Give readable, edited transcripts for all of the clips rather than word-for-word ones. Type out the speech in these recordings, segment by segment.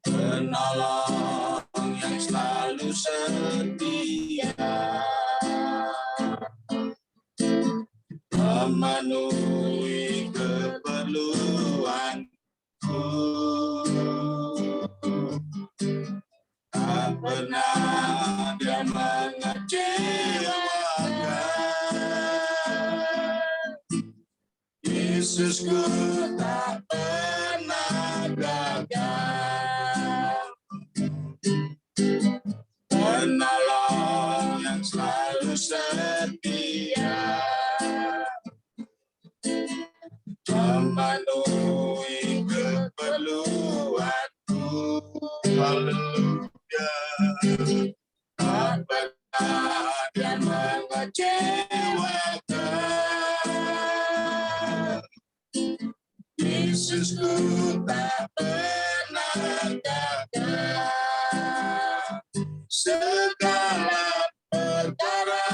Penolong yang selalu setia, memenuhi keperluanku, tak pernah dia mengecewakan. Yesusku tak pernah gagal, penolong yang selalu setia, memenuhi keperluanku. Haleluya. Tak pernah dia mengecewakan. Yesusku tak pernah gagal. Segala perkara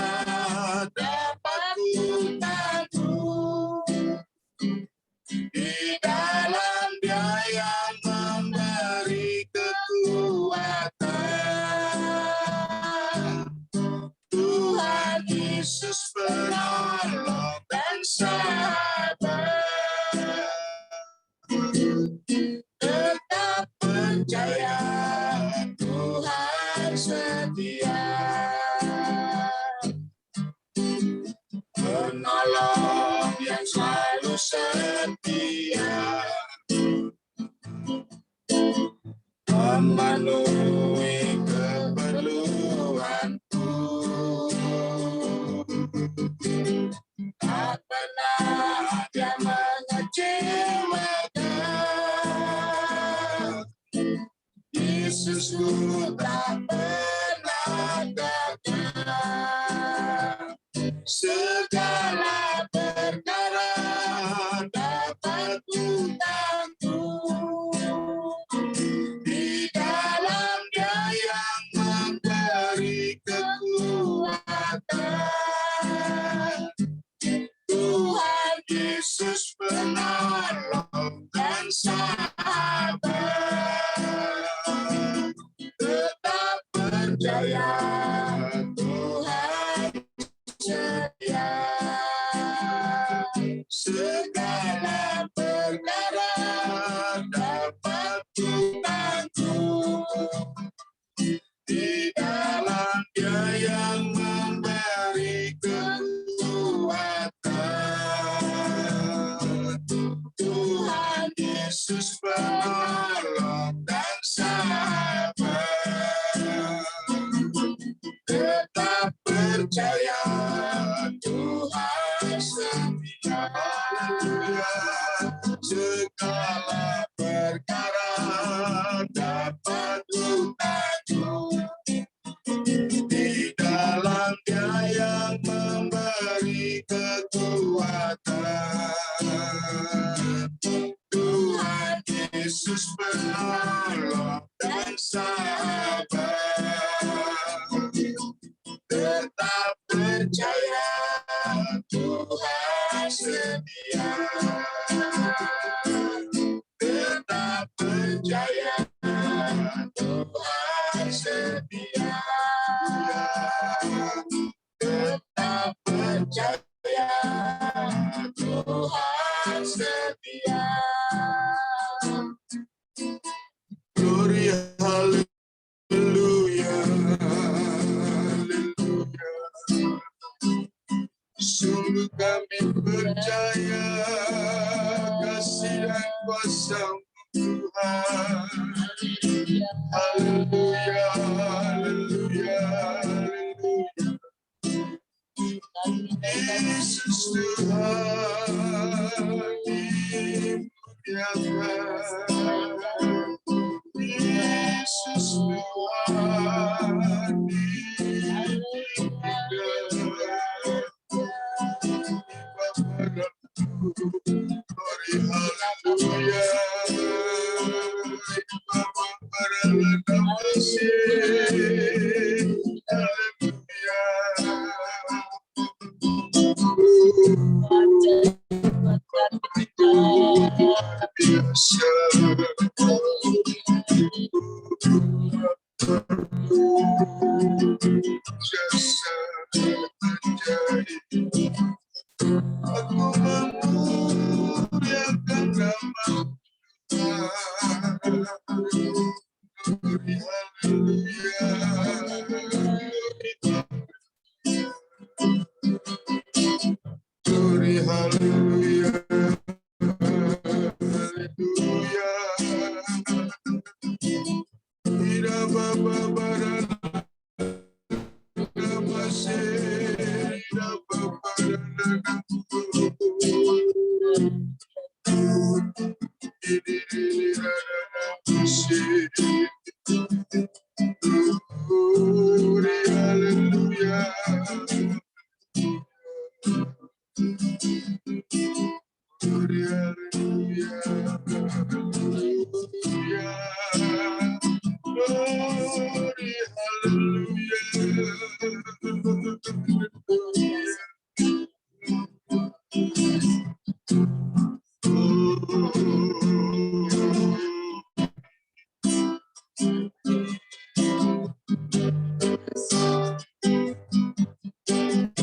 dapat ku tanggung di dalam Dia yang memberi kekuatan. Tuhan Yesus penolong dan sahabat, tetap percaya Tuhan setia. Penolong yang selalu setia, memenuhi keperluanku, tak pernah dia mengecewakan. Yesusku tak pernah gagal. Segala perkara dapat ku tanggung di dalam Dia yang memberi kekuatan. Tuhan Yesus penolong dan sahabat, tetap percaya Tuhan setia. Segala perkara dapat ku tanggung di dalam Dia yang memberi kekuatan. Tuhan Yesus penolong dan sahabat, tetap percaya Tuhan setia. Segala perkara dapat ku tanggung di dalam Dia yang memberi kekuatan. Tuhan Yesus penolong dan sahabat, tetap percaya Tuhan setia. Tetap percaya Tuhan setia. Tetap percaya Tuhan setia. Glory, haleluya, haleluya. Sungguh kami percaya kasih dan kuasa Tuhan. Haleluya, haleluya, haleluya. Yesus Tuhan dimuliakan. Yesus Tuhan dimuliakan. Glory, haleluya.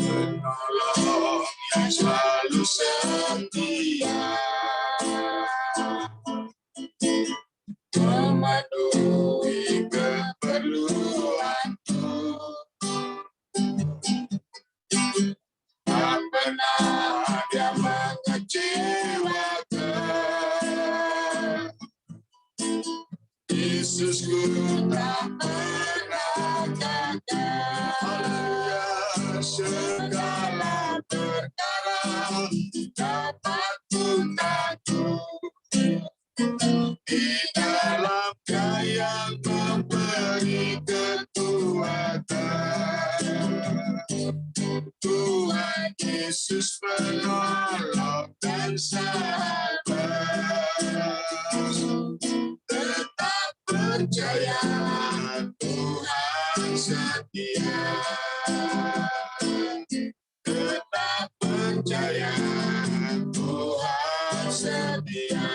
Penolong yang selalu setia, memenuhi keperluanku, tak pernah dia mengecewakan. Yesusku tak pernah gagal, segala perkara dapat ku takluk di dalam Dia yang memberi kekuatan. Tuhan Yesus penolong dan sahabat, tetap percaya Tuhan setia, tetap percaya Tuhan setia,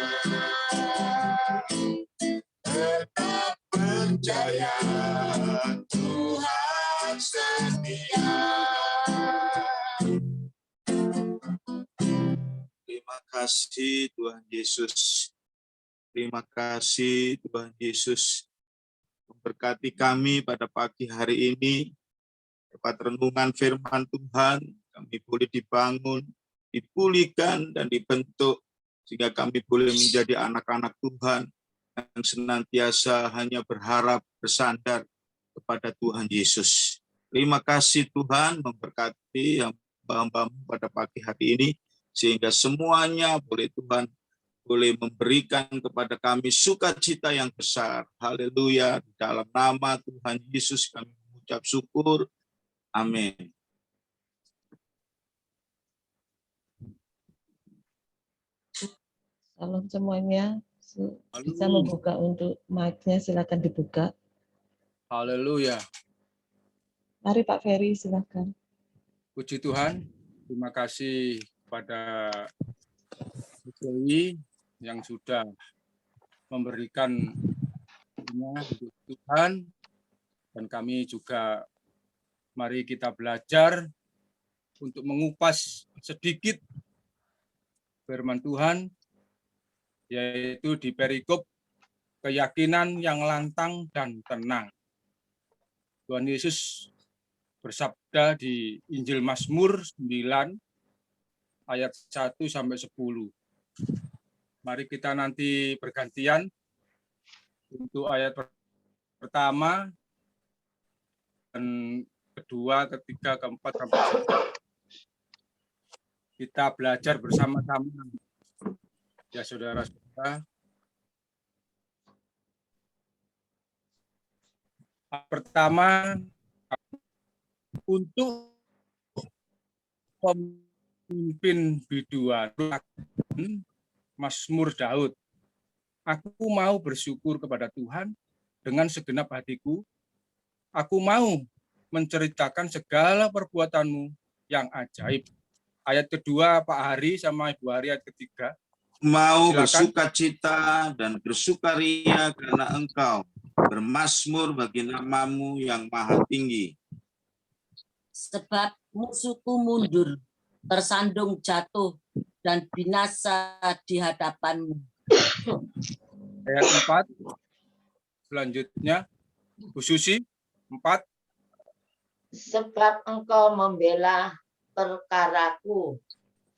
tetap percaya Tuhan setia. Terima kasih Tuhan Yesus. Terima kasih Tuhan Yesus memberkati kami pada pagi hari ini. Lewat renungan firman Tuhan, kami boleh dibangun, dipulihkan, dan dibentuk, sehingga kami boleh menjadi anak-anak Tuhan yang senantiasa hanya berharap, bersandar kepada Tuhan Yesus. Terima kasih Tuhan memberkati hamba-hambamu pada pagi hari ini, sehingga semuanya boleh Tuhan boleh memberikan kepada kami sukacita yang besar. Haleluya. Dalam nama Tuhan Yesus kami mengucap syukur. Amin. Salam semuanya. Bisa membuka untuk mic-nya, silakan dibuka. Haleluya. Mari Pak Ferry, silakan. Puji Tuhan. Terima kasih kepada Bu Dewi yang sudah memberikan untuk Tuhan, dan kami juga mari kita belajar untuk mengupas sedikit firman Tuhan, yaitu di perikop keyakinan yang lantang dan tenang. Tuhan Yesus bersabda di Injil Mazmur 9 ayat 1 sampai 10. Mari kita nanti bergantian untuk ayat pertama dan kedua, ketiga, keempat, sampai 10. Kita belajar bersama-sama ya saudara-saudara. Pertama, untuk pemimpin biduan, Mazmur Daud. Aku mau bersyukur kepada Tuhan dengan segenap hatiku. Aku mau menceritakan segala perbuatanmu yang ajaib. Ayat kedua Pak Hari sama Ibu Hari ayat ketiga. Mau Silakan. bersukacita dan bersukaria karena engkau bermazmur bagi namamu yang maha tinggi. Sebab musuhku mundur, tersandung jatuh, dan binasa di hadapanmu. Ayat 4. Selanjutnya, Bu Susi, 4. Sebab engkau membela perkaraku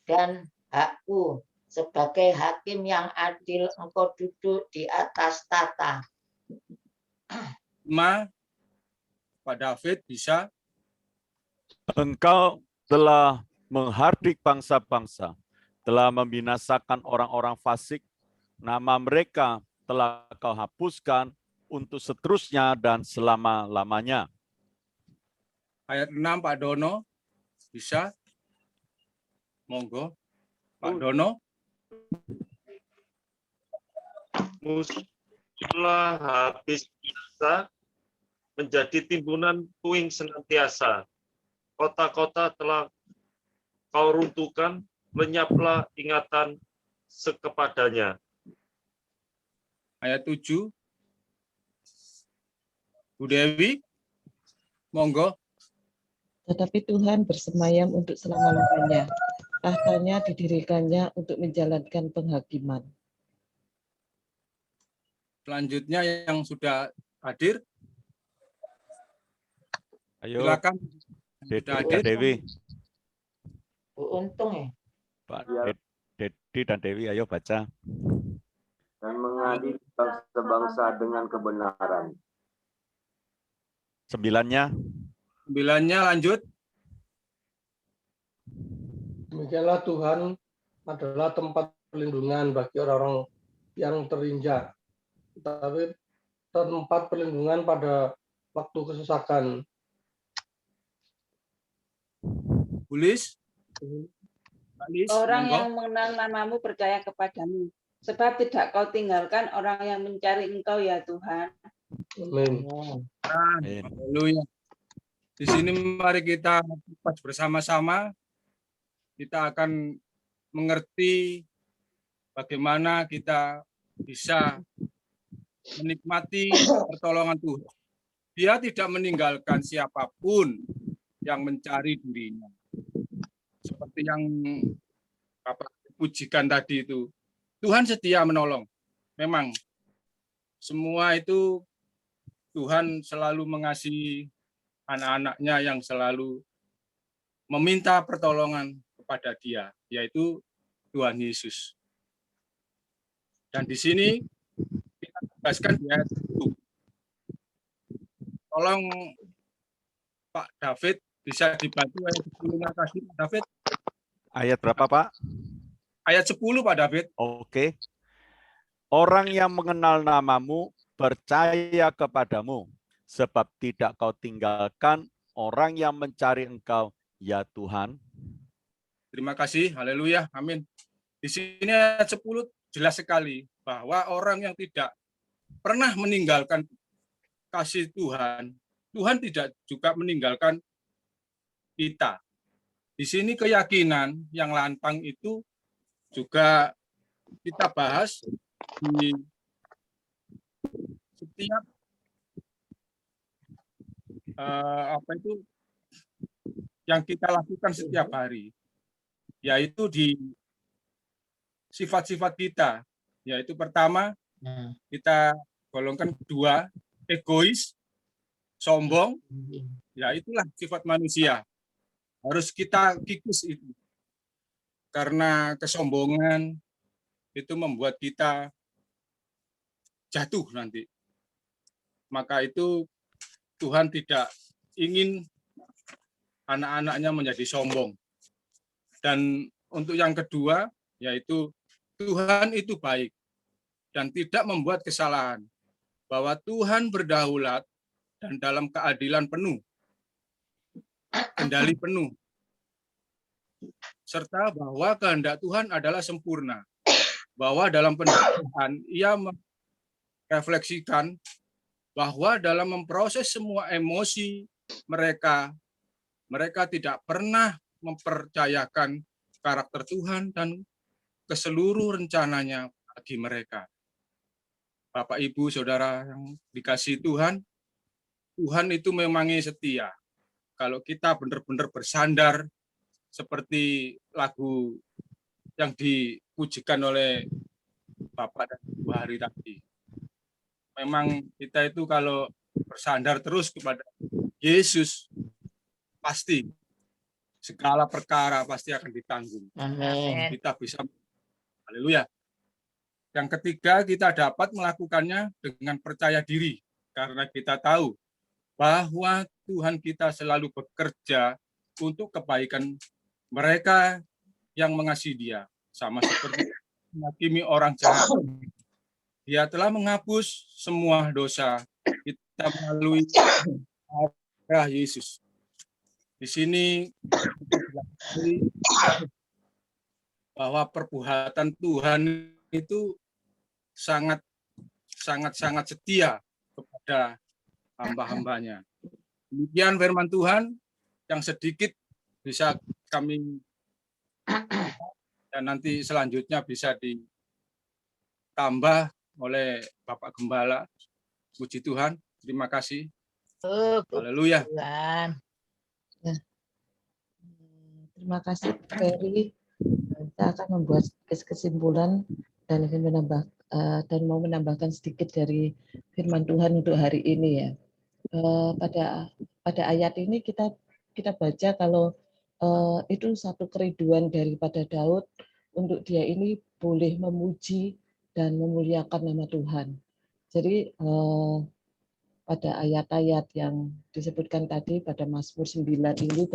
dan hakku. Sebagai hakim yang adil, engkau duduk di atas tata. 5. Pak David bisa. Engkau telah menghardik bangsa-bangsa, telah membinasakan orang-orang fasik, nama mereka telah kau hapuskan untuk seterusnya dan selama-lamanya. Ayat 6 Pak Dono bisa. Monggo. Pak Dono. Musuhlah habis bisa menjadi timbunan puing senantiasa. Kota-kota telah kau runtuhkan, lenyaplah ingatan sekepadanya. Ayat 7. Bu Dewi. Monggo. Tetapi Tuhan bersemayam untuk selama-lamanya. Tahtanya didirikannya untuk menjalankan penghakiman. Selanjutnya yang sudah hadir. Ayo, Silakan. Dedi, Dewi, Bu Untung ya. Pak Dedi dan Dewi, ayo baca. Dan mengadili bangsa-bangsa dengan kebenaran. 9-nya. 9-nya lanjut. Demikianlah Tuhan adalah tempat perlindungan bagi orang-orang yang terinjak, tapi tempat perlindungan pada waktu kesesakan. Bulis. Orang yang mengenal namamu percaya kepadamu, sebab tidak kau tinggalkan orang yang mencari engkau ya Tuhan. Amin. Haleluya. Di sini mari kita bersama-sama. Kita akan mengerti bagaimana kita bisa menikmati pertolongan Tuhan. Dia tidak meninggalkan siapapun yang mencari dirinya. Seperti yang Bapak pujikan tadi itu. Tuhan setia menolong. Memang semua itu Tuhan selalu mengasihi anak-anaknya yang selalu meminta pertolongan kepada Dia, yaitu Tuhan Yesus. Dan di sini kita tegaskan di ayat 1. Tolong Pak David bisa dibantu ayat 10 kasih Pak David. Ayat berapa, Pak? Ayat 10 Pak David. Oke. Orang yang mengenal namamu percaya kepadamu, sebab tidak kau tinggalkan orang yang mencari engkau, ya Tuhan. Terima kasih, haleluya, amin. Di sini ayat 10 jelas sekali bahwa orang yang tidak pernah meninggalkan kasih Tuhan, Tuhan tidak juga meninggalkan kita. Di sini keyakinan yang lantang itu juga kita bahas di setiap yang kita lakukan setiap hari, yaitu di sifat-sifat kita, yaitu pertama kita golongkan 2, egois, sombong, ya itulah sifat manusia. Harus kita kikis itu. Karena kesombongan itu membuat kita jatuh nanti. Maka itu Tuhan tidak ingin anak-anaknya menjadi sombong. Dan untuk yang kedua, yaitu Tuhan itu baik dan tidak membuat kesalahan. Bahwa Tuhan berdaulat dan dalam keadilan penuh, kendali penuh. Serta bahwa kehendak Tuhan adalah sempurna. Bahwa dalam penderitaan ia merefleksikan bahwa dalam memproses semua emosi mereka tidak pernah mempercayakan karakter Tuhan dan ke seluruh rencananya bagi mereka. Bapak, Ibu, Saudara yang dikasihi Tuhan, Tuhan itu memangnya setia. Kalau kita benar-benar bersandar seperti lagu yang dipujikan oleh Bapak dan Ibu Hari tadi. Memang kita itu kalau bersandar terus kepada Yesus, pasti segala perkara pasti akan ditanggung. Amin. Kita bisa, haleluya. Yang ketiga, kita dapat melakukannya dengan percaya diri, karena kita tahu bahwa Tuhan kita selalu bekerja untuk kebaikan mereka yang mengasihi Dia, sama seperti menghakimi orang jahat. Dia telah menghapus semua dosa kita melalui darah Yesus. Di sini bahwa perbuatan Tuhan itu sangat setia kepada hamba-hambanya. Demikian firman Tuhan yang sedikit bisa kami dan nanti selanjutnya bisa ditambah oleh Bapak Gembala. Puji Tuhan, terima kasih. Haleluya. Terima kasih, Ferry. Kita akan membuat kesimpulan dan mau menambahkan sedikit dari firman Tuhan untuk hari ini ya. Pada ayat ini kita baca kalau itu satu kerinduan daripada Daud untuk dia ini boleh memuji dan memuliakan nama Tuhan. Jadi pada ayat-ayat yang disebutkan tadi pada Mazmur 9 ini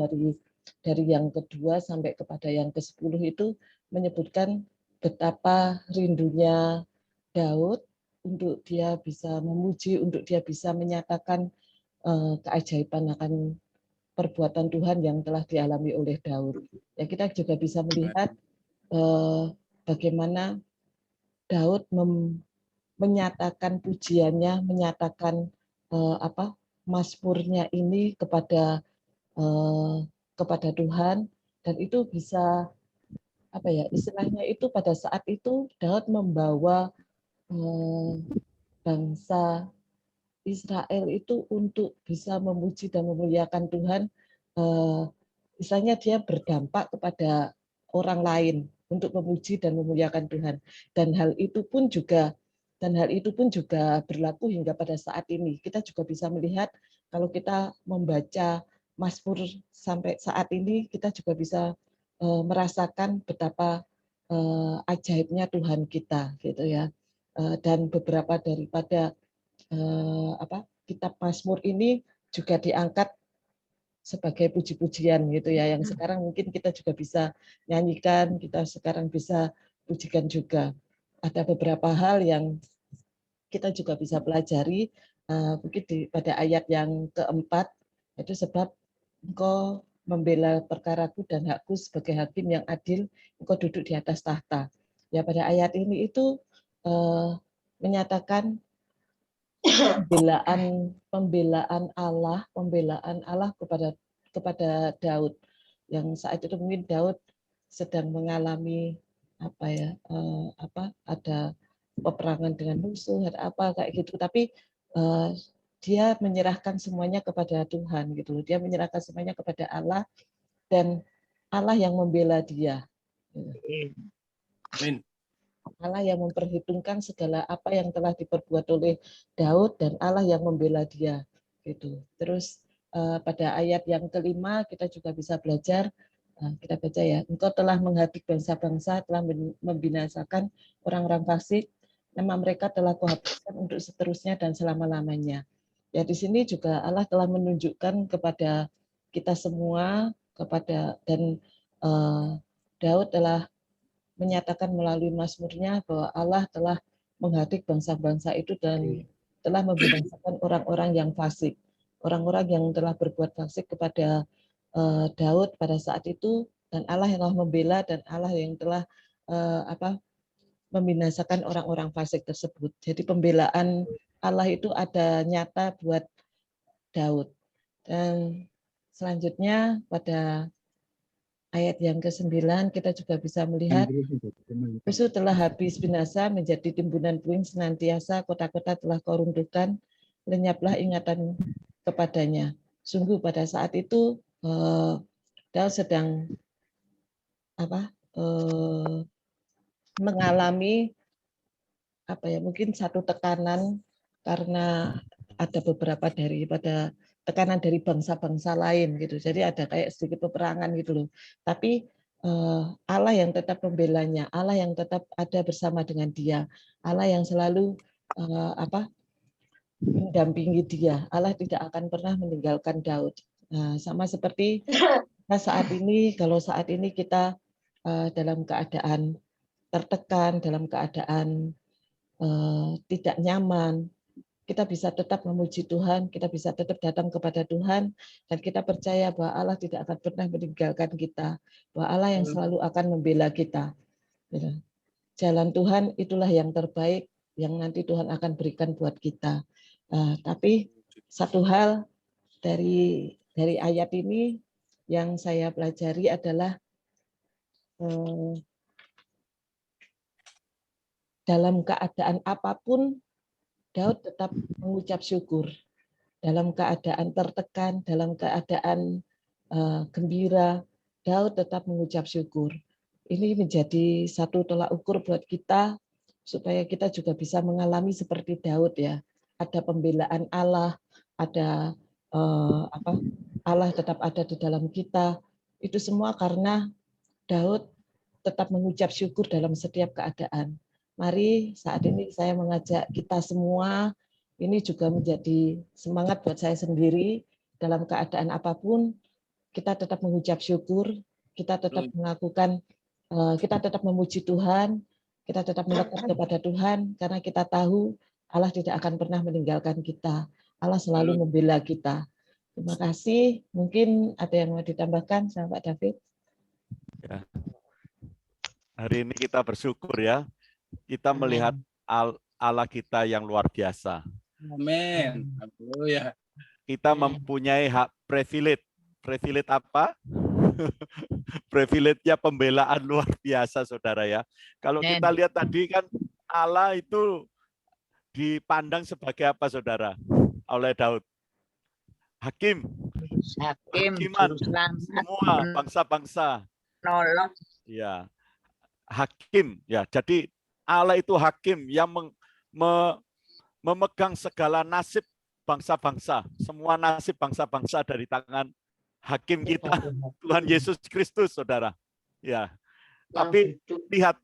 dari yang kedua sampai kepada yang ke-10 itu menyebutkan betapa rindunya Daud untuk dia bisa memuji, untuk dia bisa menyatakan keajaiban akan perbuatan Tuhan yang telah dialami oleh Daud. Ya, kita juga bisa melihat bagaimana Daud menyatakan pujiannya, menyatakan mazmurnya ini kepada Tuhan, dan itu bisa istilahnya itu pada saat itu Daud membawa bangsa Israel itu untuk bisa memuji dan memuliakan Tuhan. Istilahnya dia berdampak kepada orang lain untuk memuji dan memuliakan Tuhan, dan hal itu pun juga berlaku hingga pada saat ini. Kita juga bisa melihat kalau kita membaca Mazmur sampai saat ini, kita juga bisa merasakan betapa ajaibnya Tuhan kita, gitu ya. Dan beberapa daripada kitab Mazmur ini juga diangkat sebagai puji-pujian, gitu ya. Yang sekarang mungkin kita juga bisa nyanyikan, kita sekarang bisa pujikan juga. Ada beberapa hal yang kita juga bisa pelajari, mungkin pada ayat yang keempat, itu sebab engkau membela perkaraku dan hakku sebagai hakim yang adil, engkau duduk di atas tahta. Ya, pada ayat ini itu menyatakan pembelaan Allah kepada Daud, yang saat itu mungkin Daud sedang mengalami ada peperangan dengan musuh, ada apa kayak gitu, tapi dia menyerahkan semuanya kepada Tuhan, gitu. Dia menyerahkan semuanya kepada Allah, dan Allah yang membela dia. Amin. Allah yang memperhitungkan segala apa yang telah diperbuat oleh Daud, dan Allah yang membela dia, gitu. Terus pada ayat yang kelima kita juga bisa belajar, kita baca ya, engkau telah menghabis bangsa-bangsa, telah membinasakan orang-orang fasik, nama mereka telah kau hapuskan untuk seterusnya dan selama-lamanya. Ya, di sini juga Allah telah menunjukkan kepada kita semua, dan Daud telah menyatakan melalui mazmurnya bahwa Allah telah menghadik bangsa-bangsa itu dan telah membinasakan orang-orang yang fasik, orang-orang yang telah berbuat fasik kepada Daud pada saat itu, dan Allah yang telah membela, dan Allah yang telah membinasakan orang-orang fasik tersebut. Jadi pembelaan Allah itu ada nyata buat Daud. Dan selanjutnya pada ayat yang ke-9 kita juga bisa melihat musuh telah habis binasa, menjadi timbunan puing senantiasa, kota-kota telah kau runtuhkan, lenyaplah ingatan kepadanya. Sungguh pada saat itu Daud sedang mengalami mungkin satu tekanan karena ada beberapa daripada tekanan dari bangsa-bangsa lain gitu. Jadi ada kayak sedikit peperangan gitu loh. Tapi Allah yang tetap membelanya, Allah yang tetap ada bersama dengan dia, Allah yang selalu mendampingi dia. Allah tidak akan pernah meninggalkan Daud. Nah, sama seperti saat ini, kalau saat ini kita dalam keadaan tertekan, dalam keadaan tidak nyaman, kita bisa tetap memuji Tuhan, kita bisa tetap datang kepada Tuhan, dan kita percaya bahwa Allah tidak akan pernah meninggalkan kita, bahwa Allah yang selalu akan membela kita. Jalan Tuhan itulah yang terbaik, yang nanti Tuhan akan berikan buat kita. Tapi satu hal dari ayat ini yang saya pelajari adalah dalam keadaan apapun, Daud tetap mengucap syukur. Dalam keadaan tertekan, dalam keadaan gembira, Daud tetap mengucap syukur. Ini menjadi satu tolak ukur buat kita, supaya kita juga bisa mengalami seperti Daud ya. Ada pembelaan Allah, ada Allah tetap ada di dalam kita. Itu semua karena Daud tetap mengucap syukur dalam setiap keadaan. Mari saat ini saya mengajak kita semua, ini juga menjadi semangat buat saya sendiri, dalam keadaan apapun, kita tetap mengucap syukur, kita tetap melakukan, kita tetap memuji Tuhan, kita tetap melekat kepada Tuhan, karena kita tahu Allah tidak akan pernah meninggalkan kita. Allah selalu membela kita. Terima kasih. Mungkin ada yang mau ditambahkan sama Pak David? Ya. Hari ini kita bersyukur ya. Kita melihat Allah kita yang luar biasa. Amin. Haleluya. Kita mempunyai hak privilege. Privilege apa? Privilege-nya pembelaan luar biasa, saudara ya. Kalau kita lihat tadi kan Allah itu dipandang sebagai apa, saudara? Oleh Daud. Hakim. Hakiman. Semua bangsa-bangsa. Nolong. Ya. Hakim. Ya. Jadi Allah itu hakim yang memegang segala nasib bangsa-bangsa. Semua nasib bangsa-bangsa dari tangan hakim kita, Tuhan Yesus Kristus, saudara. Ya. Tapi lihat,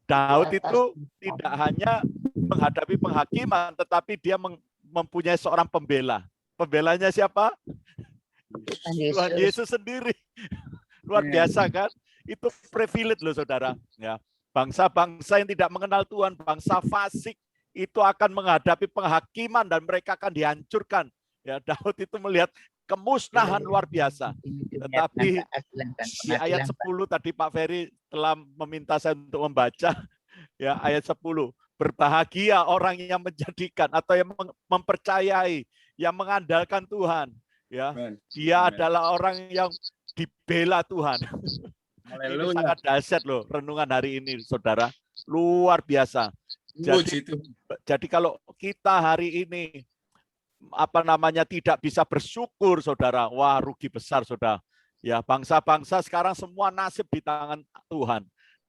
Daud itu tidak hanya menghadapi penghakiman, tetapi dia mempunyai seorang pembela. Pembelanya siapa? Tuhan Yesus sendiri. Luar biasa kan? Itu privilege loh, saudara. Ya. Bangsa-bangsa yang tidak mengenal Tuhan, bangsa fasik, itu akan menghadapi penghakiman dan mereka akan dihancurkan. Ya, Daud itu melihat kemusnahan luar biasa. Tetapi di ayat 10 tadi Pak Ferry telah meminta saya untuk membaca, ya, ayat 10. Berbahagia orang yang menjadikan atau yang mempercayai, yang mengandalkan Tuhan. Ya, dia adalah orang yang dibela Tuhan. Ini sangat dahsyat loh renungan hari ini, saudara. Luar biasa. Jadi kalau kita hari ini tidak bisa bersyukur, saudara, wah rugi besar, saudara. Ya, bangsa-bangsa sekarang semua nasib di tangan Tuhan.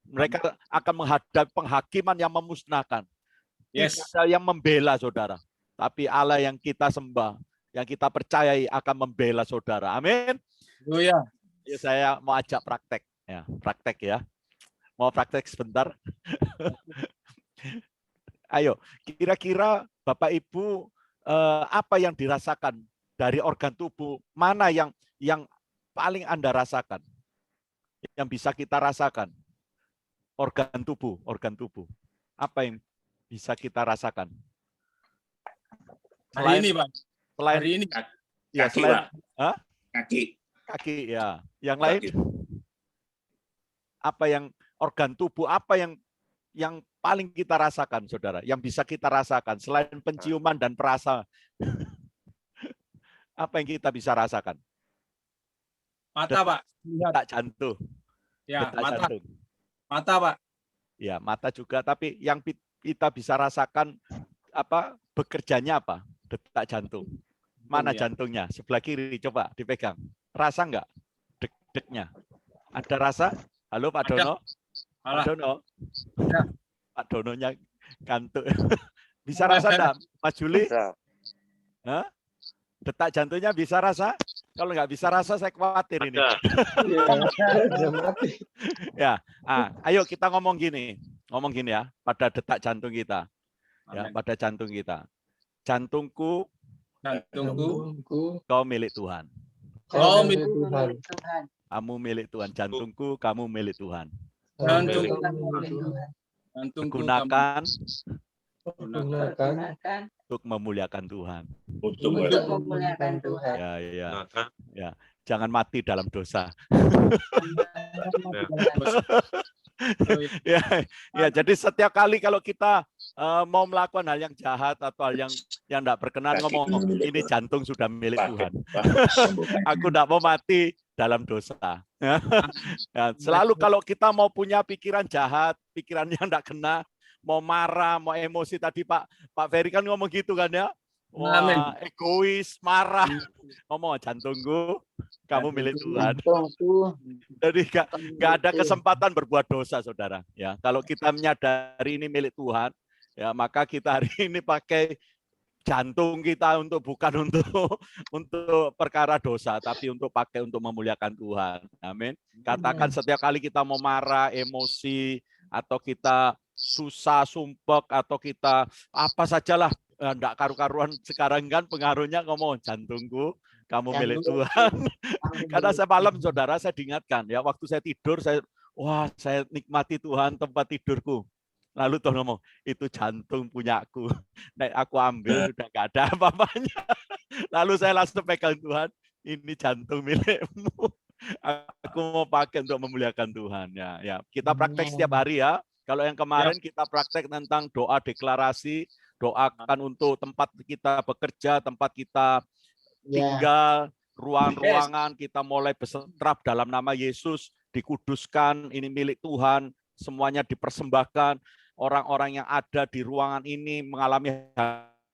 Mereka akan menghadapi penghakiman yang memusnahkan. Tidak ada yang membela, saudara. Tapi Allah yang kita sembah, yang kita percayai akan membela saudara. Amin. Ya, saya mau ajak praktek. Ya, praktek ya. Mau praktek sebentar? Ayo, kira-kira Bapak Ibu apa yang dirasakan dari organ tubuh? Mana yang paling Anda rasakan? Yang bisa kita rasakan? Organ tubuh. Apa yang bisa kita rasakan? Hari ini, Pak. Hari ini. Ya, selain kaki ya. Yang lain? Apa yang organ tubuh apa yang paling kita rasakan, saudara? Yang bisa kita rasakan selain penciuman dan perasa. Apa yang kita bisa rasakan? Mata, Pak. Lihat. Detak jantung. Ya, Detak mata. jantung. Mata, Pak. Ya, mata juga, tapi yang kita bisa rasakan apa bekerjanya apa? Detak jantung. Mana Ya. jantungnya? Sebelah kiri, coba dipegang. Rasa enggak? Deg-degnya. Ada rasa? Halo Pak Dono? Pak Dono? Ya. Pak Dononya kantuk. Bisa rasa enggak, Mas Juli? Hah? Detak jantungnya bisa rasa? Kalau nggak bisa rasa, saya khawatir ini. Ya, ayo kita ngomong gini ya, pada detak jantung kita, ya, pada jantung kita. Jantungku, kau milik Tuhan. Kau milik Tuhan. Kamu milik Tuhan. Jantungku, kamu milik Tuhan. Jantungku milik Tuhan. Gunakan Gunakan untuk memuliakan Tuhan. Untuk memuliakan Tuhan. Ya. Jangan mati dalam dosa. Ya, jadi setiap kali kalau kita mau melakukan hal yang jahat atau hal yang tidak berkenan, ngomong ini jantung sudah milik Tuhan. Aku tidak mau mati dalam dosa. Ya, selalu kalau kita mau punya pikiran jahat, pikiran yang tidak kena, mau marah, mau emosi, tadi Pak Ferry kan ngomong gitu kan ya. Wah, egois, marah. Ngomong jantungku, kamu milik Tuhan. Jadi nggak ada kesempatan berbuat dosa, saudara. Ya, kalau kita menyadari ini milik Tuhan, ya maka kita hari ini pakai jantung kita bukan untuk perkara dosa, tapi untuk memuliakan Tuhan. Amin. Katakan setiap kali kita mau marah, emosi, atau kita susah, sumpek, atau kita apa sajalah, enggak karu-karuan sekarang kan pengaruhnya ngomong jantungku, kamu milik Tuhan. Karena saya malam, saudara, saya diingatkan ya, waktu saya tidur, saya nikmati Tuhan tempat tidurku. Lalu Tuhan ngomong, itu jantung punyaku. Nek aku ambil sudah nggak ada apa-apanya. Lalu saya langsung pegang Tuhan, ini jantung milikmu. Aku mau pakai untuk memuliakan Tuhan. Ya, kita praktek setiap hari ya. Kalau yang kemarin kita praktek tentang doa deklarasi, doakan untuk tempat kita bekerja, tempat kita tinggal, ruang-ruangan, kita mulai bersetrap dalam nama Yesus, dikuduskan, ini milik Tuhan, semuanya dipersembahkan. Orang-orang yang ada di ruangan ini mengalami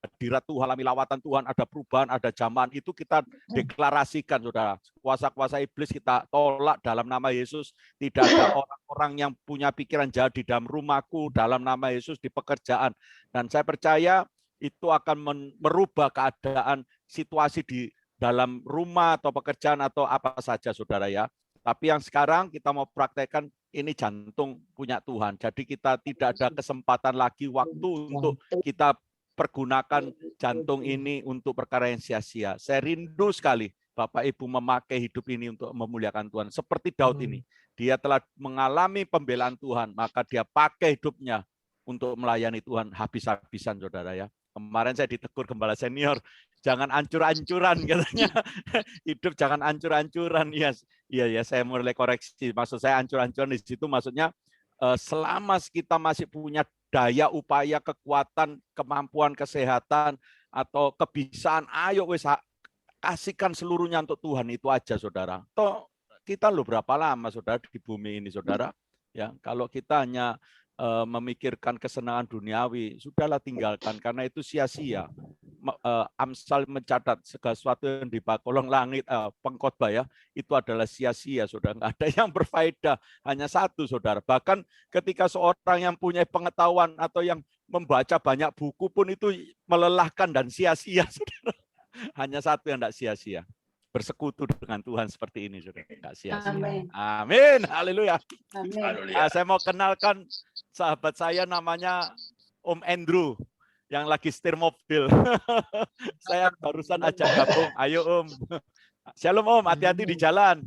hadirat Tuhan, alami lawatan Tuhan, ada perubahan, ada jamahan, itu kita deklarasikan, saudara. Kuasa-kuasa iblis kita tolak dalam nama Yesus. Tidak ada orang-orang yang punya pikiran jahat di dalam rumahku, dalam nama Yesus, di pekerjaan. Dan saya percaya itu akan merubah keadaan situasi di dalam rumah atau pekerjaan atau apa saja, saudara ya. Tapi yang sekarang kita mau praktekkan, ini jantung punya Tuhan. Jadi kita tidak ada kesempatan lagi waktu untuk kita pergunakan jantung ini untuk perkara yang sia-sia. Saya rindu sekali Bapak Ibu memakai hidup ini untuk memuliakan Tuhan. Seperti Daud ini. Dia telah mengalami pembelaan Tuhan, maka dia pakai hidupnya untuk melayani Tuhan habis-habisan, saudara ya. Kemarin saya ditegur gembala senior, jangan ancur-ancuran katanya. Hidup jangan ancur-ancuran. Iya, saya mulai koreksi. Maksud saya ancur-ancuran di situ maksudnya selama kita masih punya daya, upaya, kekuatan, kemampuan, kesehatan, atau kebisaan, ayo wes kasihkan seluruhnya untuk Tuhan, itu aja, saudara. Toh kita loh berapa lama, saudara, di bumi ini, saudara. Ya, kalau kita hanya memikirkan kesenangan duniawi, sudahlah tinggalkan, karena itu sia-sia. Amsal mencatat segala sesuatu yang di bawah kolong langit, pengkhotbah ya, itu adalah sia-sia, saudara. Nggak ada yang berfaedah, hanya satu, saudara. Bahkan ketika seorang yang punya pengetahuan atau yang membaca banyak buku pun itu melelahkan dan sia-sia, saudara. Hanya satu yang tidak sia-sia, bersekutu dengan Tuhan seperti ini, saudara. Nggak sia-sia. Amin. Haleluya. Saya mau kenalkan sahabat saya, namanya Om Andrew, yang lagi setir mobil. Saya barusan ajak gabung. Ayo Om. Shalom Om, hati-hati di jalan.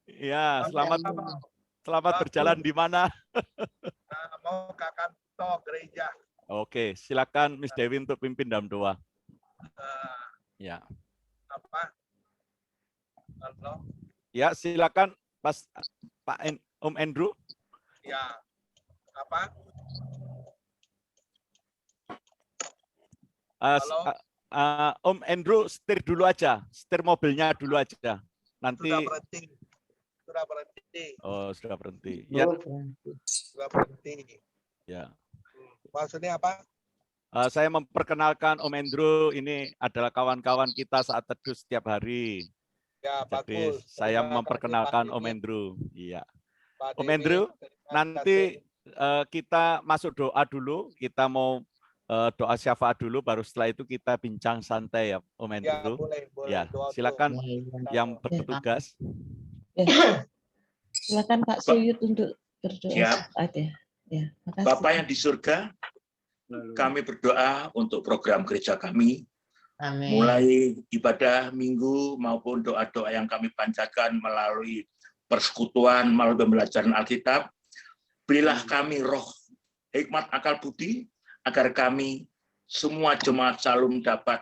Ya, selamat berjalan di mana? Mau ke kantor gereja. Oke, silakan Miss Dewi untuk pimpin dalam doa. Ya. Apa? Halo. Ya, silakan Pak Om Andrew. Ya. Apa? Om Andrew setir dulu aja, setir mobilnya dulu aja. nanti. Sudah berhenti. Sudah berhenti. Oh, sudah berhenti. Ya. Sudah berhenti. Ya. Maksudnya apa? Saya memperkenalkan Om Andrew, ini adalah kawan-kawan kita saat teduh setiap hari. Ya, Jadi bagus. saya Terima memperkenalkan kasih, Pak Om Dini. Andrew. Iya. Pak Om Dini, Andrew, terima nanti kasih. kita masuk doa dulu. Kita mau doa syafaat dulu, baru setelah itu kita bincang santai ya, Om Ya, Andrew. boleh. Ya, Doa silakan dulu. yang bertugas. Ya. Silakan Pak Suyut untuk berdoa Siap. syafaat ya. Ya, makasih. Bapa yang di surga, kami berdoa untuk program gereja kami, Amin. mulai ibadah minggu maupun doa-doa yang kami panjatkan melalui persekutuan, melalui pembelajaran Alkitab. Berilah kami roh, hikmat, akal budi, agar kami semua jemaat Shalom dapat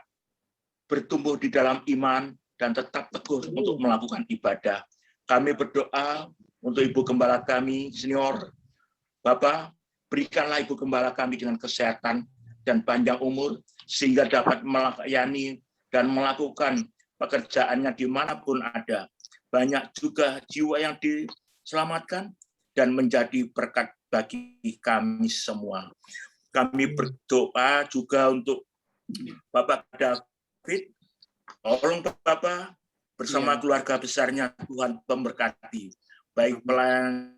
bertumbuh di dalam iman dan tetap teguh untuk melakukan ibadah. Kami berdoa untuk Ibu Gembala kami, senior, Bapak, berikanlah Ibu Gembala kami dengan kesehatan dan panjang umur, sehingga dapat melayani dan melakukan pekerjaannya dimanapun ada. Banyak juga jiwa yang diselamatkan dan menjadi berkat bagi kami semua. Kami berdoa juga untuk Bapak David, tolong Bapak bersama keluarga besarnya Tuhan memberkati, baik pelayan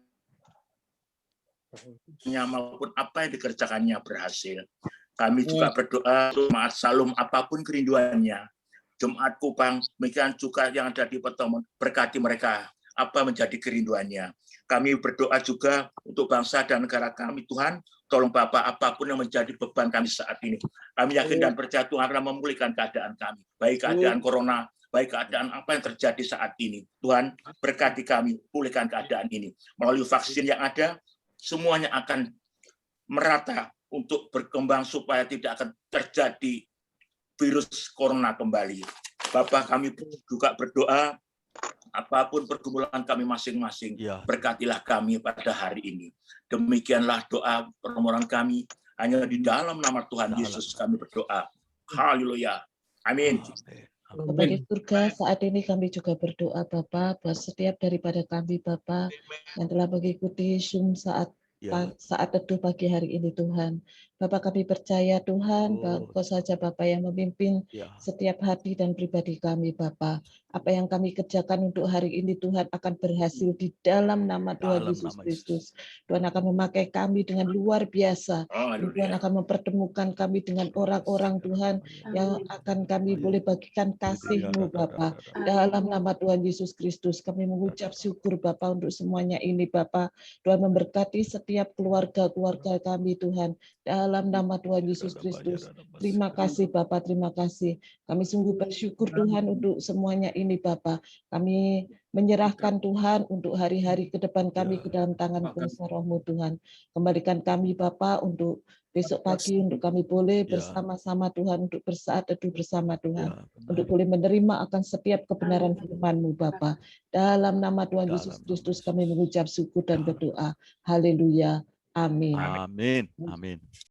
maupun apa yang dikerjakannya berhasil. Kami juga berdoa untuk jemaat Shalom apapun kerinduannya, Jemaat Kupang, demikian juga yang ada di pertemuan, berkati mereka apa menjadi kerinduannya. Kami berdoa juga untuk bangsa dan negara kami, Tuhan, tolong Bapak apapun yang menjadi beban kami saat ini. Kami yakin dan percaya Tuhan akan memulihkan keadaan kami, baik keadaan corona, baik keadaan apa yang terjadi saat ini. Tuhan, berkati kami, pulihkan keadaan ini. Melalui vaksin yang ada, semuanya akan merata untuk berkembang supaya tidak akan terjadi virus corona kembali. Bapak, kami juga berdoa apapun pergumulan kami masing-masing, berkatilah kami pada hari ini. Demikianlah doa permohonan kami, hanya di dalam nama Tuhan Yesus kami berdoa. Haleluya. Amin. Bapa di surga, saat ini kami juga berdoa Bapa buat setiap daripada kami Bapa yang telah mengikuti Zoom saat teduh pagi hari ini Tuhan. Bapak kami percaya Tuhan, Kau saja Bapak yang memimpin setiap hati dan pribadi kami Bapak. Apa yang kami kerjakan untuk hari ini Tuhan akan berhasil di dalam nama Tuhan Yesus Kristus. Tuhan akan memakai kami dengan luar biasa. Tuhan akan mempertemukan kami dengan orang-orang Tuhan yang akan kami boleh bagikan kasih-Mu Bapak. Dalam nama Tuhan Yesus Kristus kami mengucap syukur Bapak untuk semuanya ini Bapak. Tuhan memberkati setiap keluarga-keluarga kami Tuhan. Dalam nama Tuhan Yesus Kristus. Terima kasih Bapak, terima kasih. Kami sungguh bersyukur Tuhan untuk semuanya ini Bapak. Kami menyerahkan Tuhan untuk hari-hari ke depan kami ke dalam tangan kuasa Roh-Mu Tuhan. Kembalikan kami Bapak untuk besok pagi untuk kami boleh bersama-sama Tuhan untuk bersaat teduh bersama Tuhan. Untuk boleh menerima akan setiap kebenaran firman-Mu Bapa. Dalam nama Tuhan Yesus Kristus kami mengucap syukur dan berdoa. Haleluya. Amin. Amin. Amin.